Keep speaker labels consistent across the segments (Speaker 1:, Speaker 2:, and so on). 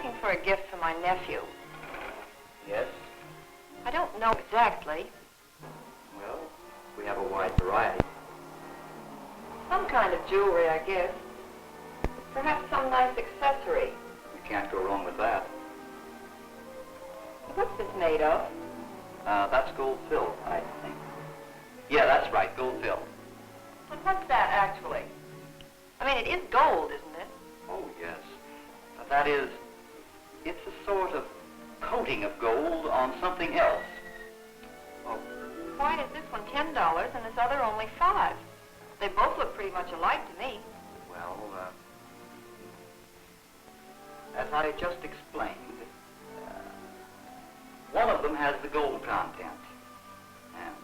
Speaker 1: looking for a gift for my nephew.
Speaker 2: Yes?
Speaker 1: I don't know exactly.
Speaker 2: Well, we have a wide variety.
Speaker 1: Some kind of jewelry, I guess. Perhaps some nice accessory.
Speaker 2: You can't go wrong with that.
Speaker 1: What's this made of?
Speaker 2: That's gold fill, I think. Yeah, that's right, gold fill.
Speaker 1: But what's that, actually? I mean, it is gold, isn't it?
Speaker 2: Oh, yes. That is, it's a sort of coating of gold on something else.
Speaker 1: Well, why is this one $10 and this other only $5? They both look pretty much alike to me.
Speaker 2: Well, as I just explained, one of them has the gold content. And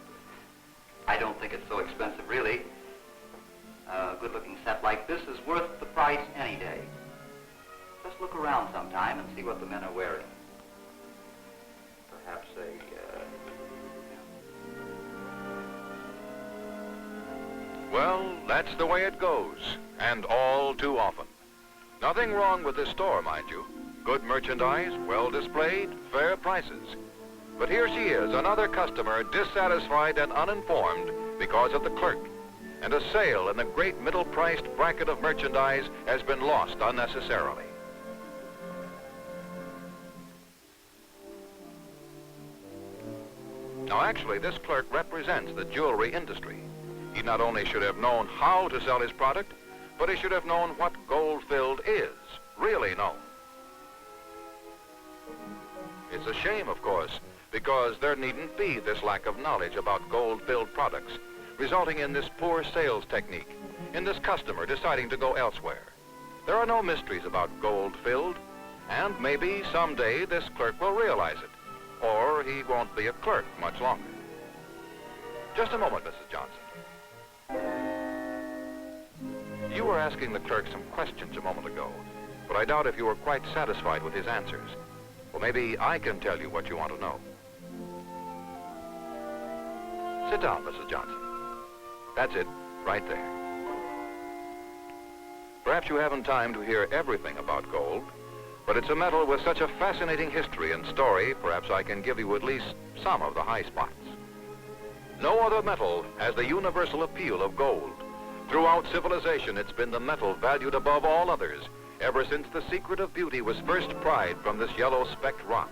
Speaker 2: I don't think it's so expensive, really. A good-looking set like this is worth the price any day. Just look around sometime and see what the men are wearing. Perhaps
Speaker 3: Well, that's the way it goes, and all too often. Nothing wrong with this store, mind you. Good merchandise, well displayed, fair prices. But here she is, another customer dissatisfied and uninformed because of the clerk. And a sale in the great middle-priced bracket of merchandise has been lost unnecessarily. Now, actually, this clerk represents the jewelry industry. He not only should have known how to sell his product, but he should have known what gold-filled is, really known. It's a shame, of course, because there needn't be this lack of knowledge about gold-filled products, resulting in this poor sales technique, in this customer deciding to go elsewhere. There are no mysteries about gold-filled, and maybe someday this clerk will realize it, or he won't be a clerk much longer. Just a moment, Mrs. Johnson. You were asking the clerk some questions a moment ago, but I doubt if you were quite satisfied with his answers. Well, maybe I can tell you what you want to know. Sit down, Mrs. Johnson. That's it, right there. Perhaps you haven't time to hear everything about gold, but it's a metal with such a fascinating history and story, perhaps I can give you at least some of the high spots. No other metal has the universal appeal of gold. Throughout civilization, it's been the metal valued above all others, ever since the secret of beauty was first pried from this yellow-specked rock.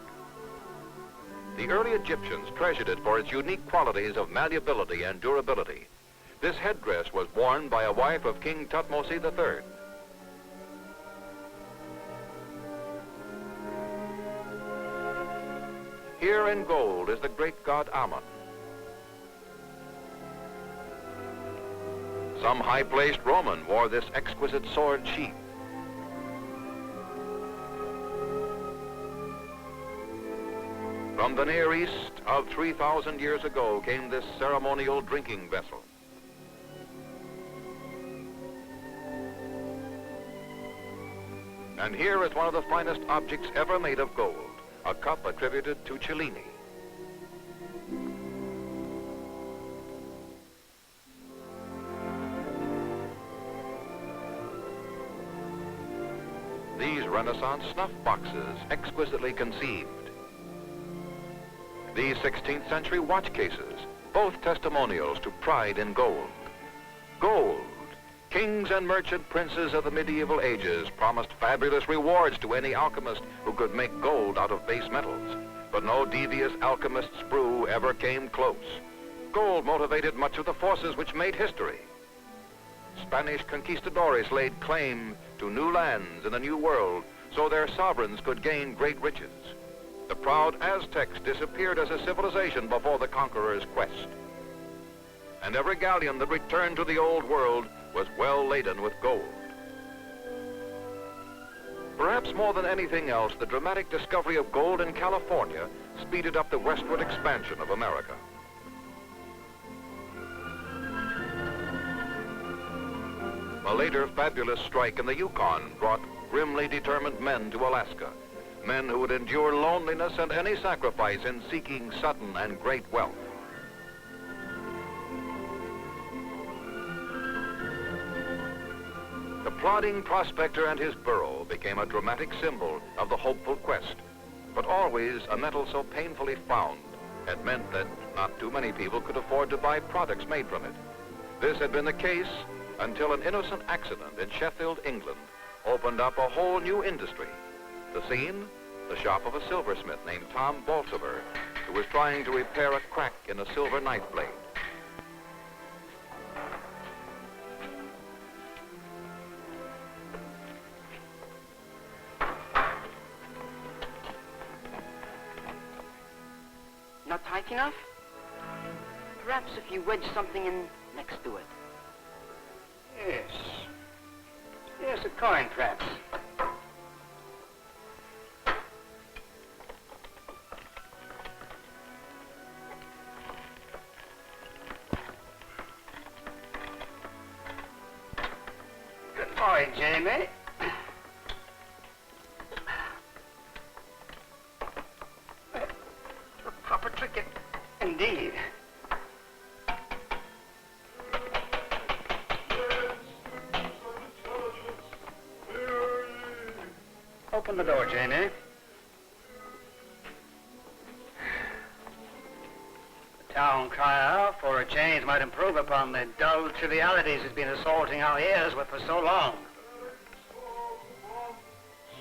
Speaker 3: The early Egyptians treasured it for its unique qualities of malleability and durability. This headdress was worn by a wife of King Thutmose III. Here in gold is the great god Ammon. Some high-placed Roman wore this exquisite sword sheath. From the Near East of 3,000 years ago came this ceremonial drinking vessel. And here is one of the finest objects ever made of gold, a cup attributed to Cellini. These Renaissance snuff boxes, exquisitely conceived. These 16th century watch cases, both testimonials to pride in gold. Gold. Kings and merchant princes of the medieval ages promised fabulous rewards to any alchemist who could make gold out of base metals, but no devious alchemist's brew ever came close. Gold motivated much of the forces which made history. Spanish conquistadores laid claim to new lands in a new world so their sovereigns could gain great riches. The proud Aztecs disappeared as a civilization before the conqueror's quest. And every galleon that returned to the old world was well laden with gold. Perhaps more than anything else, the dramatic discovery of gold in California speeded up the westward expansion of America. A later fabulous strike in the Yukon brought grimly determined men to Alaska, men who would endure loneliness and any sacrifice in seeking sudden and great wealth. The plodding prospector and his burro became a dramatic symbol of the hopeful quest. But always a metal so painfully found had meant that not too many people could afford to buy products made from it. This had been the case until an innocent accident in Sheffield, England, opened up a whole new industry. The scene? The shop of a silversmith named Tom Bolsover, who was trying to repair a crack in a silver knife blade.
Speaker 4: Not tight enough? Perhaps if you wedge something in next to it.
Speaker 5: Yes. Yes, a coin, perhaps. Good boy, Jamie. A proper trick, indeed. Open the door, Jamie. The town crier for a change might improve upon the dull trivialities he's been assaulting our ears with for so long.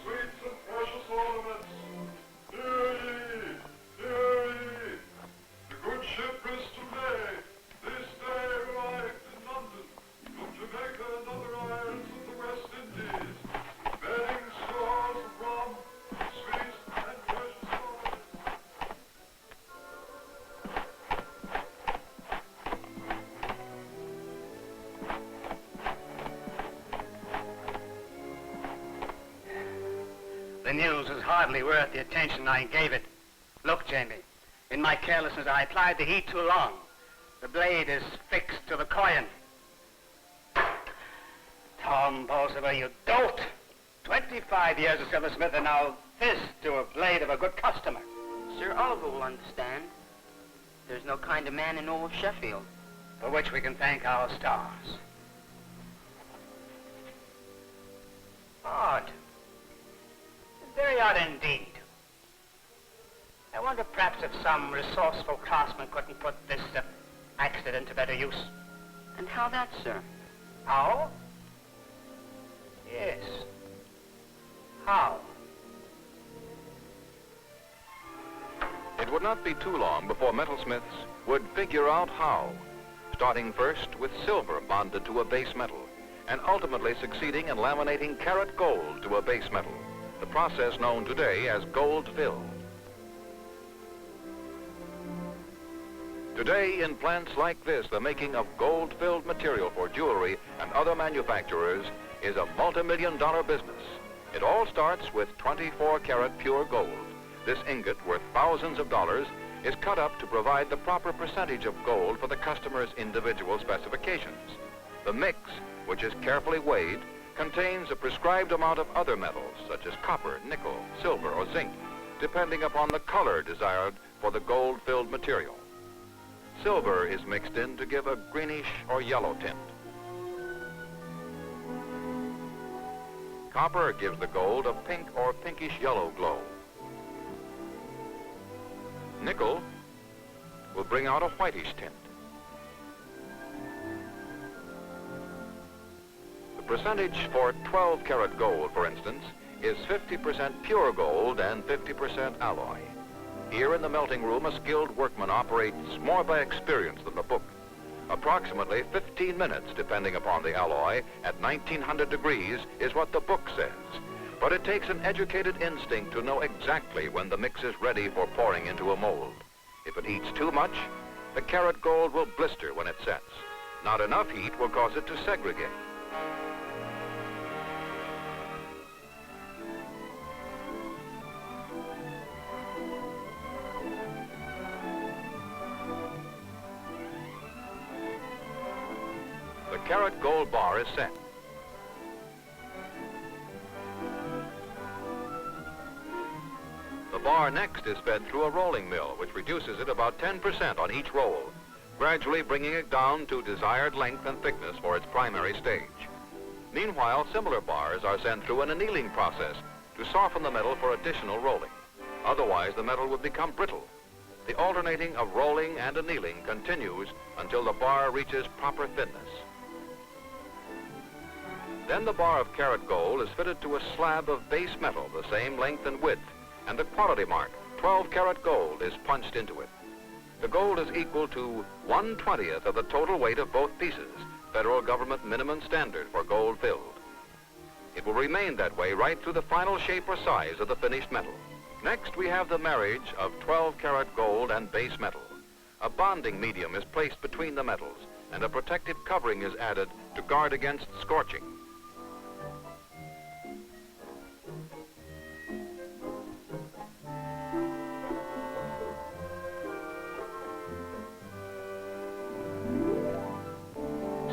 Speaker 6: Sweet and precious ornaments, hear ye, hear ye. The good ship is today, this day arrived in London, from Jamaica and other islands of the West Indies, bearing stores of rum, sweet and precious ornaments.
Speaker 5: The news is hardly worth the attention I gave it. Look, Jamie, in my carelessness I applied the heat too long. The blade is fixed to the coin. Tom Bolsover, you dolt! 25 years of silversmith and now this to a blade of a good customer.
Speaker 4: Sir Oliver will understand. There's no kind of man in all of Sheffield.
Speaker 5: For which we can thank our stars. Odd. Very odd indeed. I wonder perhaps if some resourceful craftsman couldn't put this accident to better use.
Speaker 4: And how that, sir?
Speaker 5: How? Yes. How?
Speaker 3: It would not be too long before metalsmiths would figure out how, starting first with silver bonded to a base metal, and ultimately succeeding in laminating carat gold to a base metal, the process known today as gold fill. Today, in plants like this, the making of gold-filled material for jewelry and other manufacturers is a multi-million-dollar business. It all starts with 24-karat pure gold. This ingot, worth thousands of dollars, is cut up to provide the proper percentage of gold for the customer's individual specifications. The mix, which is carefully weighed, contains a prescribed amount of other metals, such as copper, nickel, silver, or zinc, depending upon the color desired for the gold-filled material. Silver is mixed in to give a greenish or yellow tint. Copper gives the gold a pink or pinkish yellow glow. Nickel will bring out a whitish tint. The percentage for 12-karat gold, for instance, is 50% pure gold and 50% alloy. Here in the melting room, a skilled workman operates more by experience than the book. Approximately 15 minutes, depending upon the alloy, at 1900 degrees is what the book says. But it takes an educated instinct to know exactly when the mix is ready for pouring into a mold. If it heats too much, the carat gold will blister when it sets. Not enough heat will cause it to segregate. The carat gold bar is set. The bar next is fed through a rolling mill, which reduces it about 10% on each roll, gradually bringing it down to desired length and thickness for its primary stage. Meanwhile, similar bars are sent through an annealing process to soften the metal for additional rolling. Otherwise, the metal would become brittle. The alternating of rolling and annealing continues until the bar reaches proper thinness. Then the bar of Carat gold is fitted to a slab of base metal the same length and width, and the quality mark, 12 karat gold, is punched into it. The gold is equal to 1/20th of the total weight of both pieces, federal government minimum standard for gold filled. It will remain that way right through the final shape or size of the finished metal. Next, we have the marriage of 12 karat gold and base metal. A bonding medium is placed between the metals, and a protective covering is added to guard against scorching.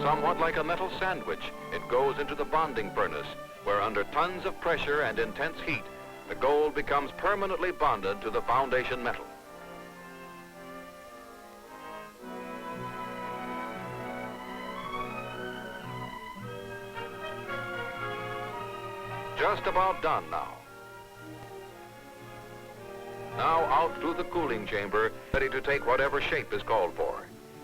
Speaker 3: Somewhat like a metal sandwich, it goes into the bonding furnace, where under tons of pressure and intense heat, the gold becomes permanently bonded to the foundation metal. Just about done now. Now out through the cooling chamber, ready to take whatever shape is called for.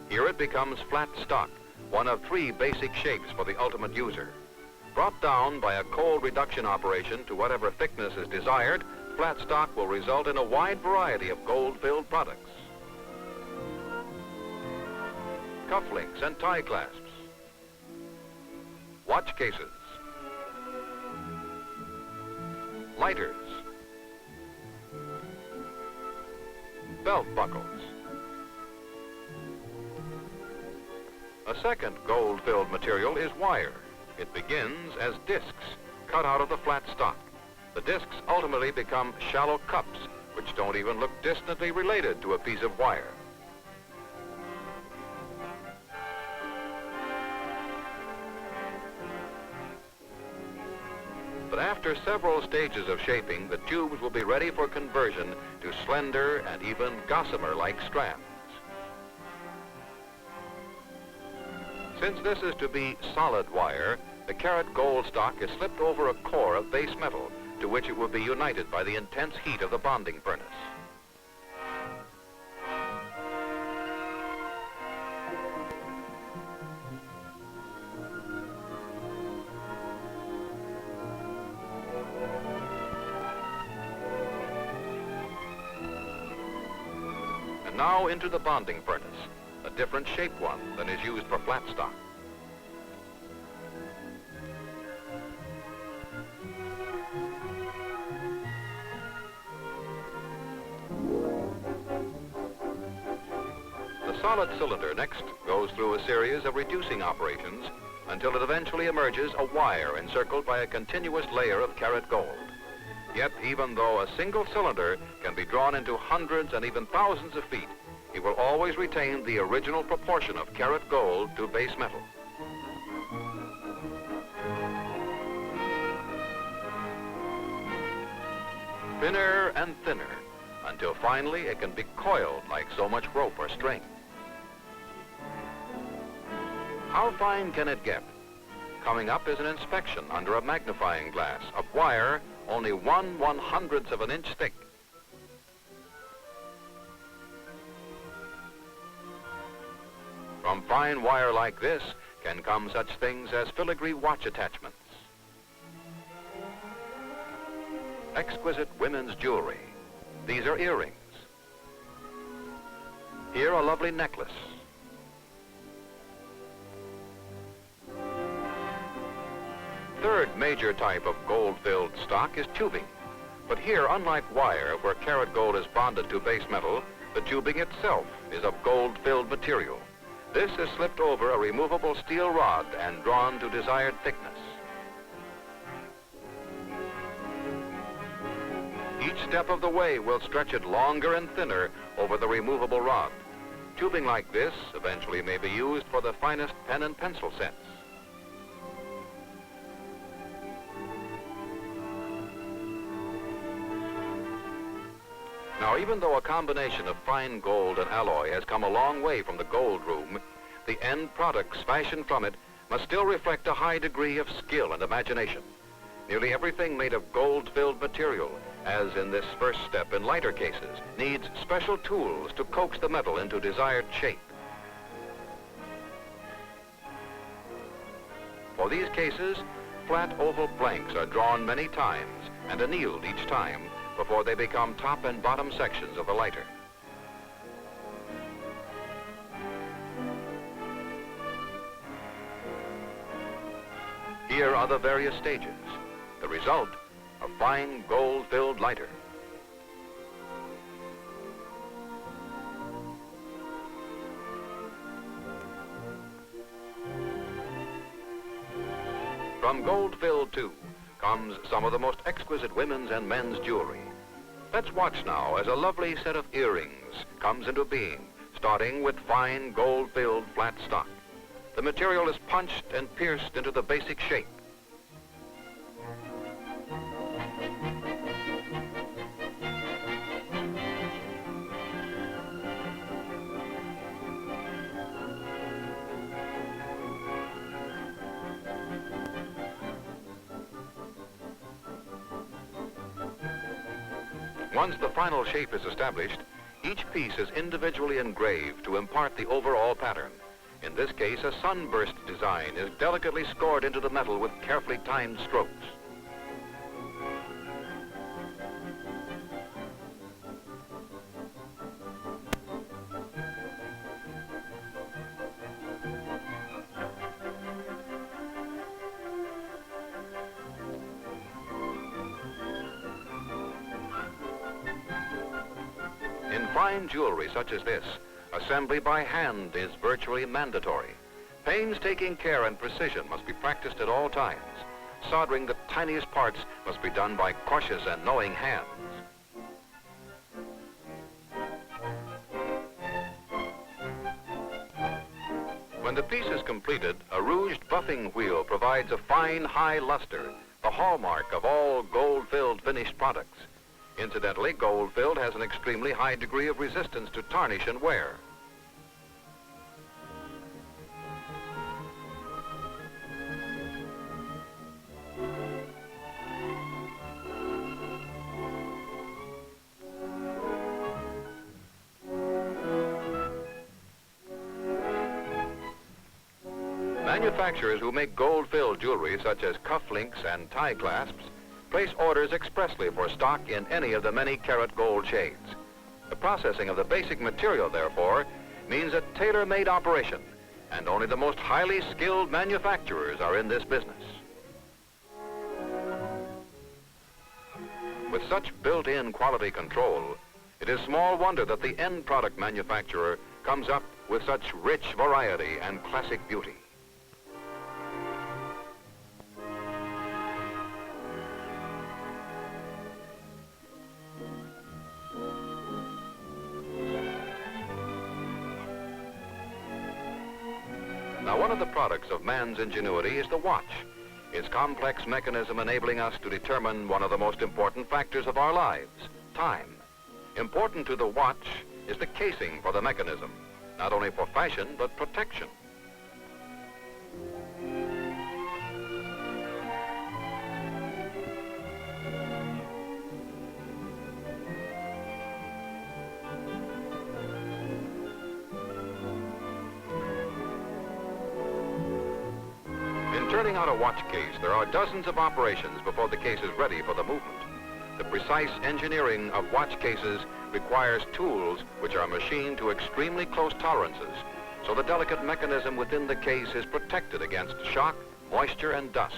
Speaker 3: Here it becomes flat stock, one of 3 basic shapes for the ultimate user. Brought down by a cold reduction operation to whatever thickness is desired, flat stock will result in a wide variety of gold-filled products. Cufflinks and tie clasps, watch cases, lighters, belt buckles. A second gold-filled material is wire. It begins as discs cut out of the flat stock. The discs ultimately become shallow cups, which don't even look distantly related to a piece of wire. But after several stages of shaping, the tubes will be ready for conversion to slender and even gossamer-like strands. Since this is to be solid wire, the Carat gold stock is slipped over a core of base metal to which it will be united by the intense heat of the bonding furnace. And now into the bonding furnace, a different shaped one than is used for flat stock. The solid cylinder next goes through a series of reducing operations until it eventually emerges a wire encircled by a continuous layer of Carat gold. Yet, even though a single cylinder can be drawn into hundreds and even thousands of feet, it will always retain the original proportion of Carat gold to base metal. Thinner and thinner, until finally it can be coiled like so much rope or string. How fine can it get? Coming up is an inspection under a magnifying glass of wire only 1/100th of an inch thick. From fine wire like this can come such things as filigree watch attachments, exquisite women's jewelry. These are earrings. Here, a lovely necklace. Third major type of gold-filled stock is tubing. But here, unlike wire, where Carat gold is bonded to base metal, the tubing itself is of gold-filled material. This is slipped over a removable steel rod and drawn to desired thickness. Each step of the way will stretch it longer and thinner over the removable rod. Tubing like this eventually may be used for the finest pen and pencil sets. Now, even though a combination of fine gold and alloy has come a long way from the gold room, the end products fashioned from it must still reflect a high degree of skill and imagination. Nearly everything made of gold-filled material, as in this first step in lighter cases, needs special tools to coax the metal into desired shape. For these cases, flat oval planks are drawn many times and annealed each time before they become top and bottom sections of the lighter. Here are the various stages. The result, a fine gold-filled lighter. From gold-filled, too, comes some of the most exquisite women's and men's jewelry. Let's watch now as a lovely set of earrings comes into being, starting with fine gold-filled flat stock. The material is punched and pierced into the basic shape. Once the final shape is established, each piece is individually engraved to impart the overall pattern. In this case, a sunburst design is delicately scored into the metal with carefully timed strokes. In fine jewelry such as this, assembly by hand is virtually mandatory. Painstaking care and precision must be practiced at all times. Soldering the tiniest parts must be done by cautious and knowing hands. When the piece is completed, a rouged buffing wheel provides a fine high luster, the hallmark of all gold-filled finished products. Incidentally, gold-filled has an extremely high degree of resistance to tarnish and wear. Manufacturers who make gold-filled jewelry, such as cufflinks and tie clasps, place orders expressly for stock in any of the many carat gold shades. The processing of the basic material, therefore, means a tailor-made operation, and only the most highly skilled manufacturers are in this business. With such built-in quality control, it is small wonder that the end product manufacturer comes up with such rich variety and classic beauty. Now, one of the products of man's ingenuity is the watch, its complex mechanism enabling us to determine one of the most important factors of our lives, time. Important to the watch is the casing for the mechanism, not only for fashion, but protection. Turning out a watch case, there are dozens of operations before the case is ready for the movement. The precise engineering of watch cases requires tools which are machined to extremely close tolerances, so the delicate mechanism within the case is protected against shock, moisture, and dust.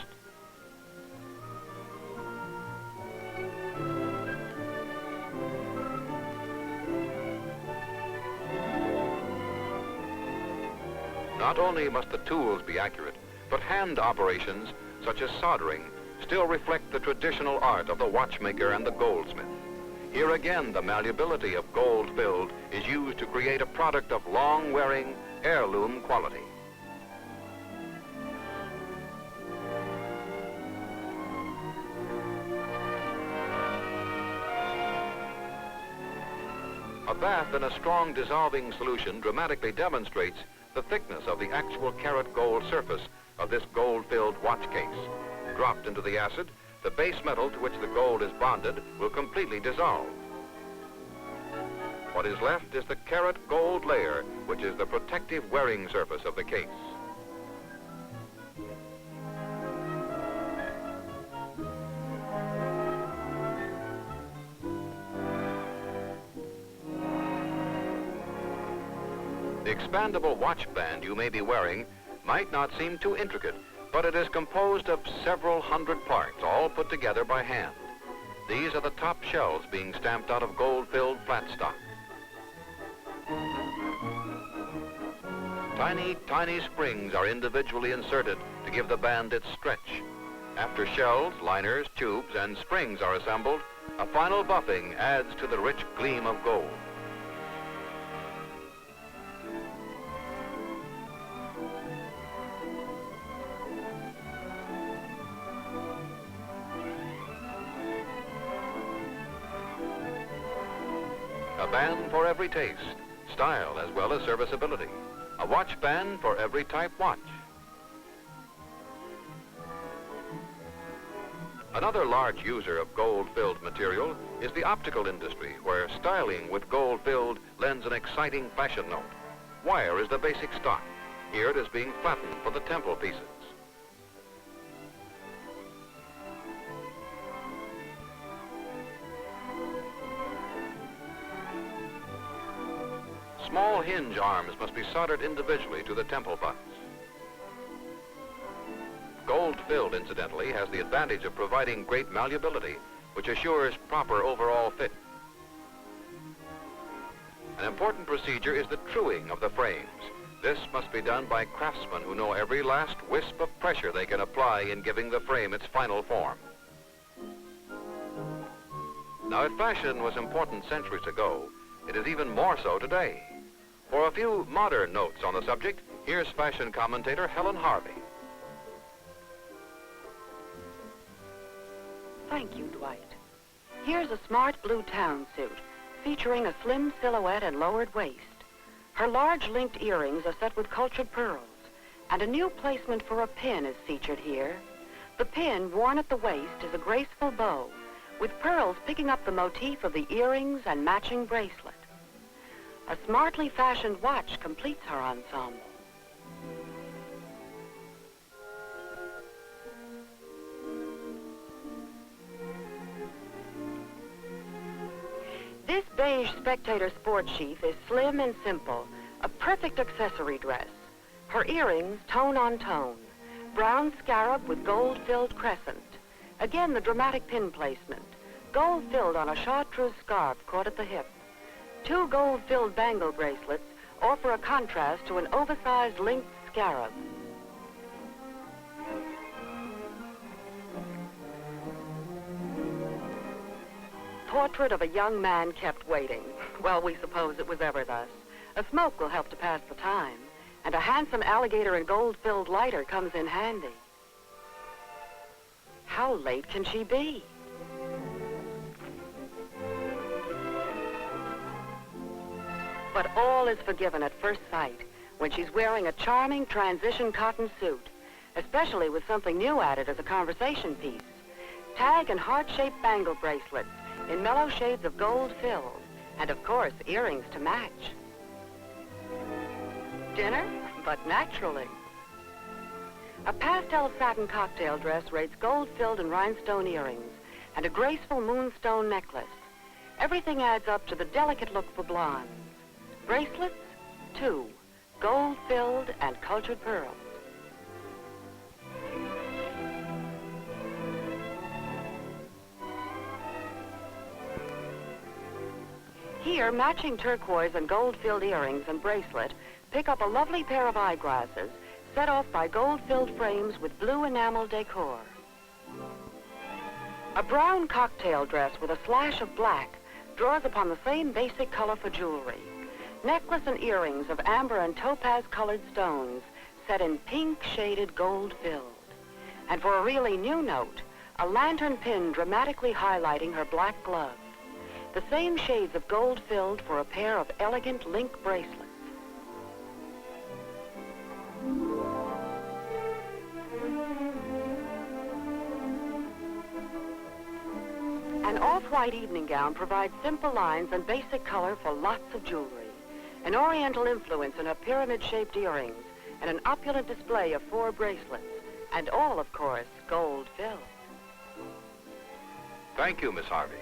Speaker 3: Not only must the tools be accurate, but hand operations, such as soldering, still reflect the traditional art of the watchmaker and the goldsmith. Here again, the malleability of gold-filled is used to create a product of long-wearing, heirloom quality. A bath in a strong dissolving solution dramatically demonstrates the thickness of the actual carat gold surface of this gold-filled watch case. Dropped into the acid, the base metal to which the gold is bonded will completely dissolve. What is left is the Carat gold layer, which is the protective wearing surface of the case. The expandable watch band you may be wearing might not seem too intricate, but it is composed of several hundred parts, all put together by hand. These are the top shells being stamped out of gold-filled flat stock. Tiny, tiny springs are individually inserted to give the band its stretch. After shells, liners, tubes, and springs are assembled, a final buffing adds to the rich gleam of gold. A band for every taste, style as well as serviceability. A watch band for every type watch. Another large user of gold-filled material is the optical industry, where styling with gold-filled lends an exciting fashion note. Wire is the basic stock. Here it is being flattened for the temple pieces. Small hinge arms must be soldered individually to the temple butts. Gold-filled, incidentally, has the advantage of providing great malleability, which assures proper overall fit. An important procedure is the truing of the frames. This must be done by craftsmen who know every last wisp of pressure they can apply in giving the frame its final form. Now, if fashion was important centuries ago, it is even more so today. For a few modern notes on the subject, here's fashion commentator Helen Harvey.
Speaker 4: Thank you, Dwight. Here's a smart blue town suit featuring a slim silhouette and lowered waist. Her large linked earrings are set with cultured pearls, and a new placement for a pin is featured here. The pin, worn at the waist, is a graceful bow, with pearls picking up the motif of the earrings and matching bracelet. A smartly fashioned watch completes her ensemble. This beige Spectator sport sheath is slim and simple, a perfect accessory dress. Her earrings, tone on tone. Brown scarab with gold-filled crescent. Again, the dramatic pin placement. Gold-filled on a chartreuse scarf caught at the hip. Two gold-filled bangle bracelets offer a contrast to an oversized linked scarab. Portrait of a young man kept waiting. Well, we suppose it was ever thus. A smoke will help to pass the time, and a handsome alligator and gold-filled lighter comes in handy. How late can she be? But all is forgiven at first sight when she's wearing a charming transition cotton suit, especially with something new added as a conversation piece. Tag and heart-shaped bangle bracelets in mellow shades of gold filled, and of course, earrings to match. Dinner, but naturally. A pastel satin cocktail dress rates gold-filled and rhinestone earrings, and a graceful moonstone necklace. Everything adds up to the delicate look for blondes. Bracelets, 2, gold-filled and cultured pearls. Here, matching turquoise and gold-filled earrings and bracelet pick up a lovely pair of eyeglasses set off by gold-filled frames with blue enamel decor. A brown cocktail dress with a slash of black draws upon the same basic color for jewelry. Necklace and earrings of amber and topaz-colored stones set in pink-shaded gold-filled. And for a really new note, a lantern pin dramatically highlighting her black glove. The same shades of gold-filled for a pair of elegant link bracelets. An off-white evening gown provides simple lines and basic color for lots of jewelry. An oriental influence in her pyramid-shaped earrings, and an opulent display of 4 bracelets, and all, of course, gold-filled.
Speaker 3: Thank you, Miss Harvey.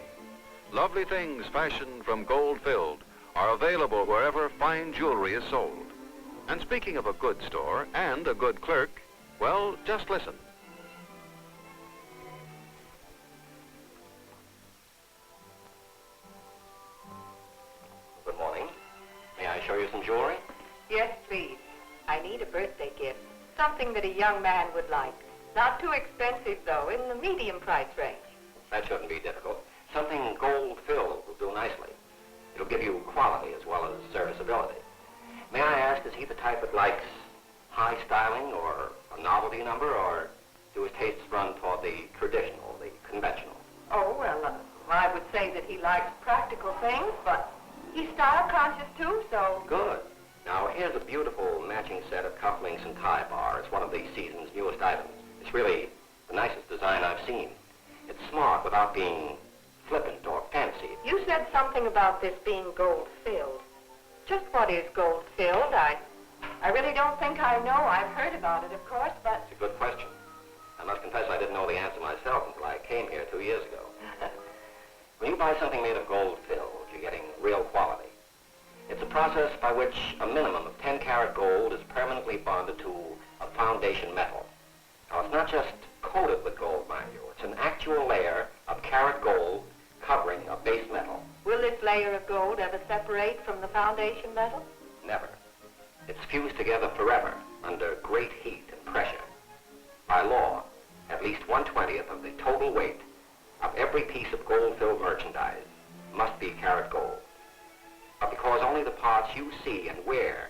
Speaker 3: Lovely things fashioned from gold-filled are available wherever fine jewelry is sold. And speaking of a good store and a good clerk, well, just listen.
Speaker 2: Good morning. May I show you some jewelry?
Speaker 1: Yes, please. I need a birthday gift. Something that a young man would like. Not too expensive, though, in the medium price range.
Speaker 2: That shouldn't be difficult. Something gold-filled will do nicely. It'll give you quality as well as serviceability. May I ask, is he the type that likes high styling or a novelty number, or do his tastes run toward the traditional, the conventional?
Speaker 1: Oh, well, I would say that he likes practical things, but he's style conscious, too, so...
Speaker 2: Good. Now, here's a beautiful matching set of cufflinks and tie bar. It's one of the season's newest items. It's really the nicest design I've seen. It's smart without being flippant or fancy.
Speaker 1: You said something about this being gold-filled. Just what is gold-filled? I really don't think I know. I've heard about it, of course, but...
Speaker 2: It's a good question. I must confess I didn't know the answer myself until I came here 2 years ago. When you buy something made of gold-filled, you're getting real quality. It's a process by which a minimum of 10-karat gold is permanently bonded to a foundation metal. Now, it's not just coated with gold, mind you. It's an actual layer of karat gold covering a base metal.
Speaker 1: Will this layer of gold ever separate from the foundation metal?
Speaker 2: Never. It's fused together forever under great heat and pressure. By law, at least 1/20th of the total weight of every piece of gold-filled merchandise must be karat gold. But because only the parts you see and wear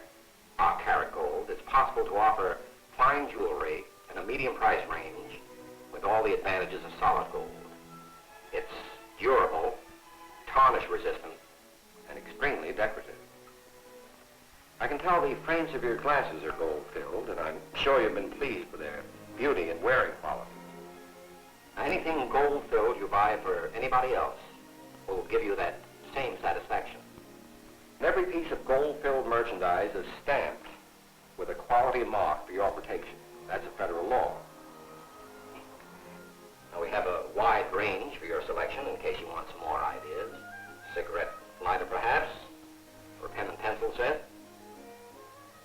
Speaker 2: are karat gold, it's possible to offer fine jewelry in a medium price range with all the advantages of solid gold. It's durable, tarnish resistant, and extremely decorative. I can tell the frames of your glasses are gold-filled, and I'm sure you've been pleased with their beauty and wearing quality. Anything gold-filled you buy for anybody else will give you that same satisfaction. And every piece of gold-filled merchandise is stamped with a quality mark for your protection. That's a federal law. Now, we have a wide range for your selection in case you want some more ideas. Cigarette lighter, perhaps, or pen and pencil set.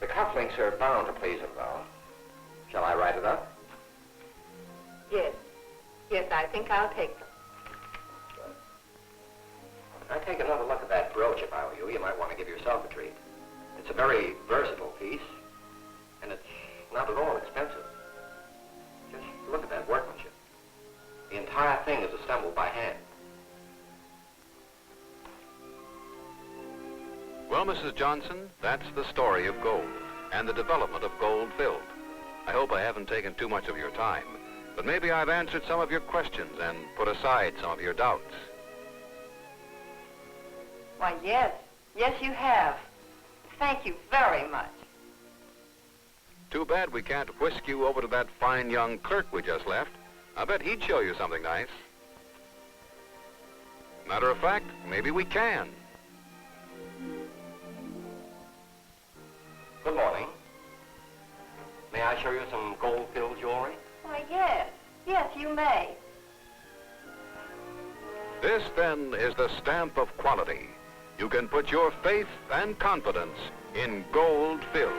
Speaker 2: The cufflinks are bound to please him, though. Shall I write it up?
Speaker 1: Yes. Yes, I think I'll take them.
Speaker 2: I'd take another look at that brooch if I were you. You might want to give yourself a treat. It's a very versatile piece, and it's not at all expensive. Just look at that workmanship. The entire thing is assembled by hand.
Speaker 3: Well, Mrs. Johnson, that's the story of gold and the development of gold-filled. I hope I haven't taken too much of your time, but maybe I've answered some of your questions and put aside some of your doubts.
Speaker 1: Why, yes. Yes, you have. Thank you very much.
Speaker 3: Too bad we can't whisk you over to that fine young clerk we just left. I bet he'd show you something nice. Matter of fact, maybe we can.
Speaker 2: Good morning. May I show you some gold-filled jewelry?
Speaker 1: Why, yes. Yes, you may.
Speaker 3: This, then, is the stamp of quality. You can put your faith and confidence in gold-filled.